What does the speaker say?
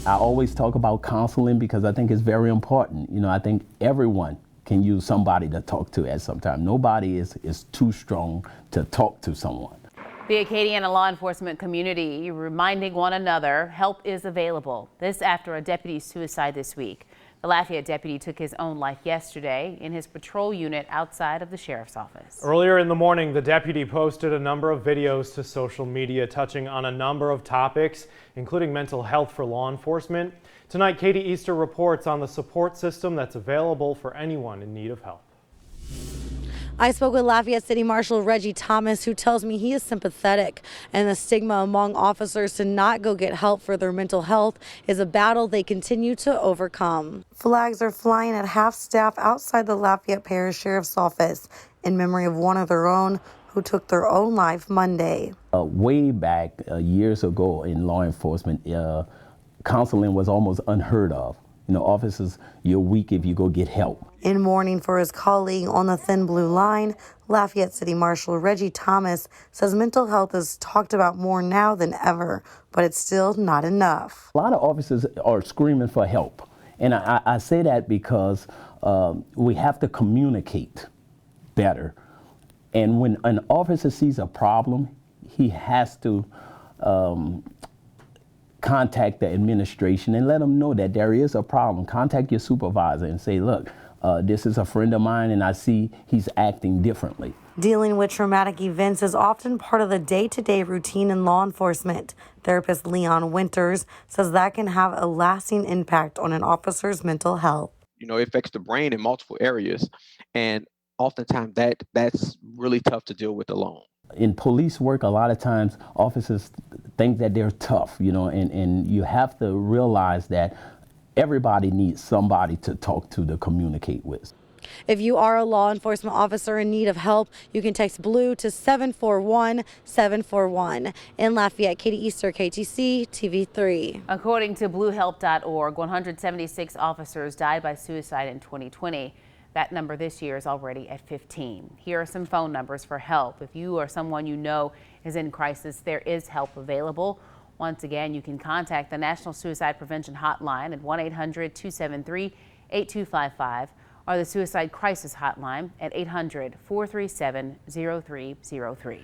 I always talk about counseling because I think it's very important. You know, I think everyone can use somebody to talk to at some time. Nobody is too strong to talk to someone. The Acadiana law enforcement community reminding one another help is available. This after a deputy's suicide this week. The Lafayette deputy took his own life yesterday in his patrol unit outside of the sheriff's office. Earlier in the morning, the deputy posted a number of videos to social media touching on a number of topics, including mental health for law enforcement. Tonight, Katie Easter reports on the support system that's available for anyone in need of help. I spoke with Lafayette City Marshal Reggie Thomas, who tells me he is sympathetic, and the stigma among officers to not go get help for their mental health is a battle they continue to overcome. Flags are flying at half staff outside the Lafayette Parish Sheriff's Office in memory of one of their own who took their own life Monday. Way back years ago in law enforcement, counseling was almost unheard of. You know, officers, you're weak if you go get help. In mourning for his colleague on the thin blue line, Lafayette City Marshal Reggie Thomas says mental health is talked about more now than ever, but it's still not enough. A lot of officers are screaming for help. And I say that because we have to communicate better. And when an officer sees a problem, he has to contact the administration and let them know that there is a problem. Contact your supervisor and say, look, this is a friend of mine and I see he's acting differently. Dealing with traumatic events is often part of the day-to-day routine in law enforcement. Therapist Leon Winters says that can have a lasting impact on an officer's mental health. You know, it affects the brain in multiple areas, and oftentimes that's really tough to deal with alone. In police work, a lot of times officers think that they're tough, you know, and you have to realize that everybody needs somebody to talk to communicate with. If you are a law enforcement officer in need of help, you can text BLUE to 741-741. In Lafayette, Katie Easter, KTC TV3. According to bluehelp.org, 176 officers died by suicide in 2020. That number this year is already at 15. Here are some phone numbers for help. If you or someone you know is in crisis, there is help available. Once again, you can contact the National Suicide Prevention Hotline at 1-800-273-8255 or the Suicide Crisis Hotline at 800-437-0303.